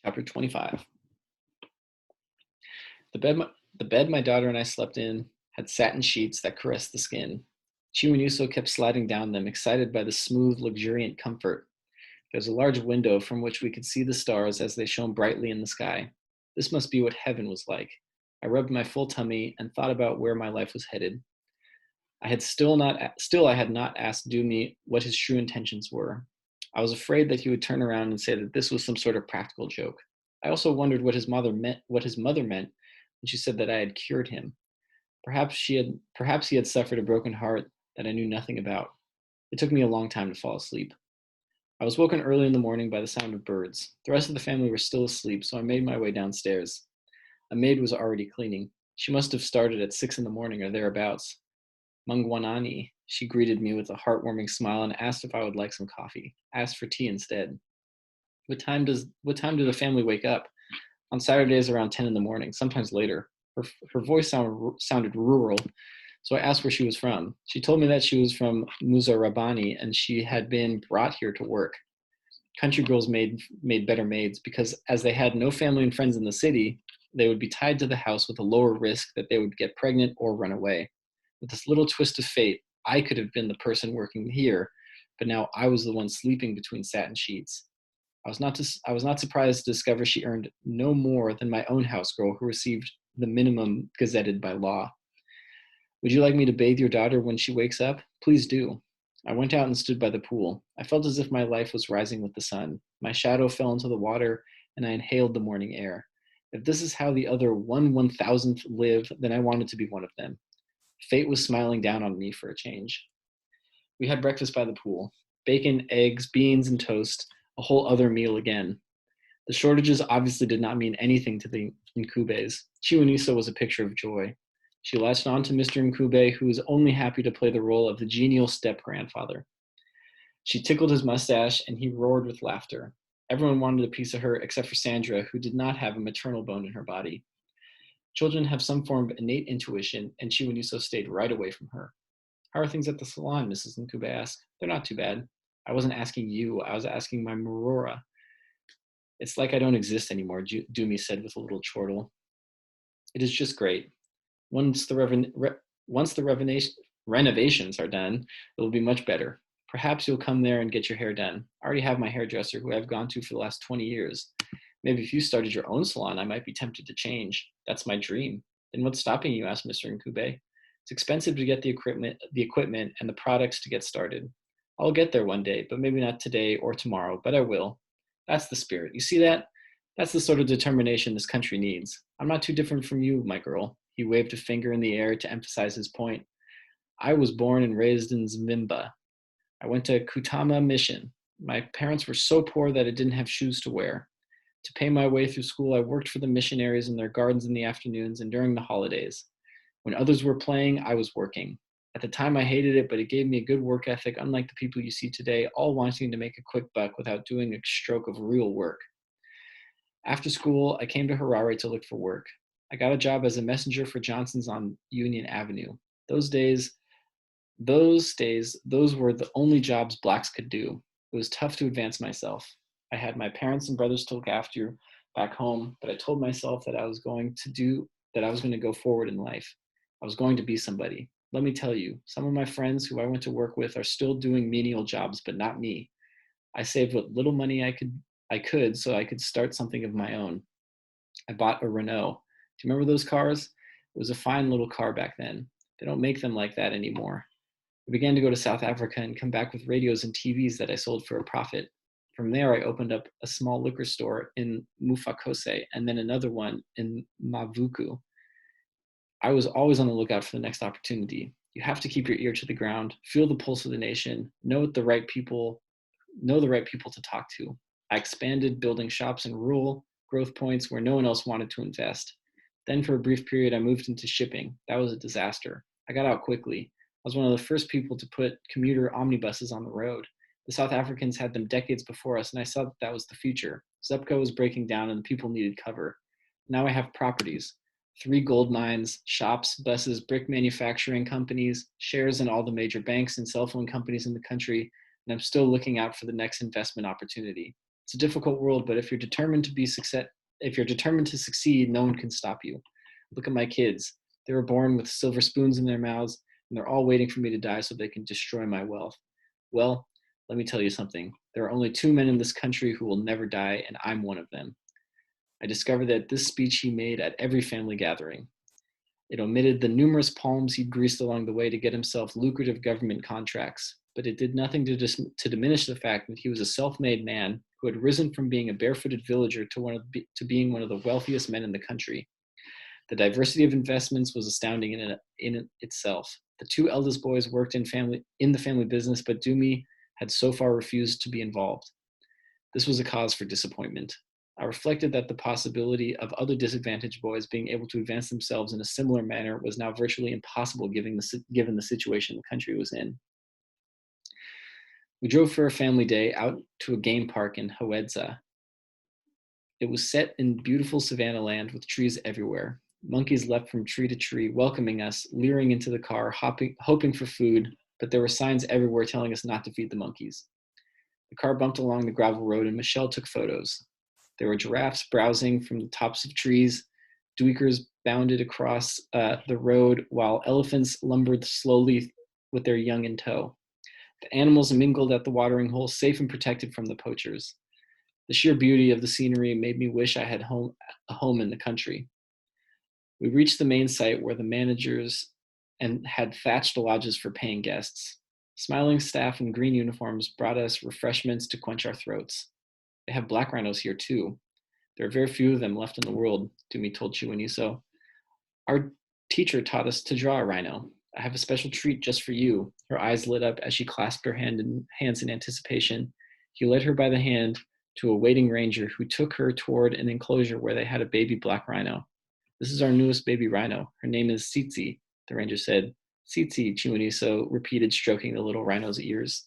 Chapter 25. The bed, the bed my daughter and I slept in had satin sheets that caressed the skin. Chiwanyuso kept sliding down them, excited by the smooth, luxuriant comfort. There was a large window from which we could see the stars as they shone brightly in the sky. This must be what heaven was like. I rubbed my full tummy and thought about where my life was headed. I had not asked Dumi what his true intentions were. I was afraid that he would turn around and say that this was some sort of practical joke. I also wondered what his mother meant when she said that I had cured him. Perhaps he had suffered a broken heart that I knew nothing about. It took me a long time to fall asleep. I was woken early in the morning by the sound of birds. The rest of the family were still asleep, so I made my way downstairs. A maid was already cleaning. She must have started at 6 in the morning or thereabouts. Mangwanani, she greeted me with a heartwarming smile and asked if I would like some coffee. I asked for tea instead. What time do the family wake up? On Saturdays around 10 in the morning, sometimes later. Her voice sounded rural, so I asked where she was from. She told me that she was from Muzarabani and she had been brought here to work. Country girls made better maids because as they had no family and friends in the city, they would be tied to the house with a lower risk that they would get pregnant or run away. With this little twist of fate, I could have been the person working here, but now I was the one sleeping between satin sheets. I was not surprised to discover she earned no more than my own house girl who received the minimum gazetted by law. Would you like me to bathe your daughter when she wakes up? Please do. I went out and stood by the pool. I felt as if my life was rising with the sun. My shadow fell into the water, and I inhaled the morning air. If this is how the other 1/1000th live, then I wanted to be one of them. Fate was smiling down on me for a change. We had breakfast by the pool. Bacon, eggs, beans, and toast, a whole other meal again. The shortages obviously did not mean anything to the Nkubes. Chiwaniso was a picture of joy. She latched on to Mr. Nkube, who was only happy to play the role of the genial step-grandfather. She tickled his mustache, and he roared with laughter. Everyone wanted a piece of her except for Sandra, who did not have a maternal bone in her body. Children have some form of innate intuition, and Chiwaniso stayed right away from her. How are things at the salon? Mrs. Nkube asked. They're not too bad. I wasn't asking you. I was asking my Marora. It's like I don't exist anymore, Dumi said with a little chortle. It is just great. Once the renovations are done, it will be much better. Perhaps you'll come there and get your hair done. I already have my hairdresser who I've gone to for the last 20 years. Maybe if you started your own salon, I might be tempted to change. That's my dream. Then what's stopping you? Asked Mr. Nkube. It's expensive to get the equipment and the products to get started. I'll get there one day, but maybe not today or tomorrow, but I will. That's the spirit. You see that? That's the sort of determination this country needs. I'm not too different from you, my girl. He waved a finger in the air to emphasize his point. I was born and raised in Zimba. I went to Kutama Mission. My parents were so poor that I didn't have shoes to wear. To pay my way through school, I worked for the missionaries in their gardens in the afternoons and during the holidays. When others were playing, I was working. At the time, I hated it, but it gave me a good work ethic, unlike the people you see today, all wanting to make a quick buck without doing a stroke of real work. After school, I came to Harare to look for work. I got a job as a messenger for Johnson's on Union Avenue. Those were the only jobs blacks could do. It was tough to advance myself. I had my parents and brothers to look after back home, but I told myself that I was going to go forward in life. I was going to be somebody. Let me tell you, some of my friends who I went to work with are still doing menial jobs, but not me. I saved what little money I could so I could start something of my own. I bought a Renault. Do you remember those cars? It was a fine little car back then. They don't make them like that anymore. I began to go to South Africa and come back with radios and TVs that I sold for a profit. From there, I opened up a small liquor store in Mufakose and then another one in Mavuku. I was always on the lookout for the next opportunity. You have to keep your ear to the ground, feel the pulse of the nation, know the right people to talk to. I expanded, building shops in rural growth points where no one else wanted to invest. Then for a brief period, I moved into shipping. That was a disaster. I got out quickly. I was one of the first people to put commuter omnibuses on the road. The South Africans had them decades before us, and I saw that was the future. Zupco was breaking down and the people needed cover. Now I have properties. 3 gold mines, shops, buses, brick manufacturing companies, shares in all the major banks and cell phone companies in the country, and I'm still looking out for the next investment opportunity. It's a difficult world, but if you're determined to succeed, no one can stop you. Look at my kids. They were born with silver spoons in their mouths, and they're all waiting for me to die so they can destroy my wealth. Well, let me tell you something. There are only two men in this country who will never die, and I'm one of them. I discovered that this speech he made at every family gathering. It omitted the numerous palms he'd greased along the way to get himself lucrative government contracts, but it did nothing to diminish the fact that he was a self-made man who had risen from being a barefooted villager to being one of the wealthiest men in the country. The diversity of investments was astounding in itself. The two eldest boys worked in the family business, but Dumi had so far refused to be involved. This was a cause for disappointment. I reflected that the possibility of other disadvantaged boys being able to advance themselves in a similar manner was now virtually impossible given the situation the country was in. We drove for a family day out to a game park in HoH Ch. It was set in beautiful savanna land with trees everywhere. Monkeys leapt from tree to tree, welcoming us, leering into the car, hoping for food, but there were signs everywhere telling us not to feed the monkeys. The car bumped along the gravel road and Michelle took photos. There were giraffes browsing from the tops of trees. Duikers bounded across the road while elephants lumbered slowly with their young in tow. The animals mingled at the watering hole, safe and protected from the poachers. The sheer beauty of the scenery made me wish I had a home in the country. We reached the main site where the managers and had thatched lodges for paying guests. Smiling staff in green uniforms brought us refreshments to quench our throats. They have black rhinos here too. There are very few of them left in the world, Dumi told Chiwaniso. Our teacher taught us to draw a rhino. I have a special treat just for you. Her eyes lit up as she clasped her hands in anticipation. He led her by the hand to a waiting ranger who took her toward an enclosure where they had a baby black rhino. This is our newest baby rhino. Her name is Tsitsi, the ranger said. Tsitsi, Chiwaniso repeated, stroking the little rhino's ears.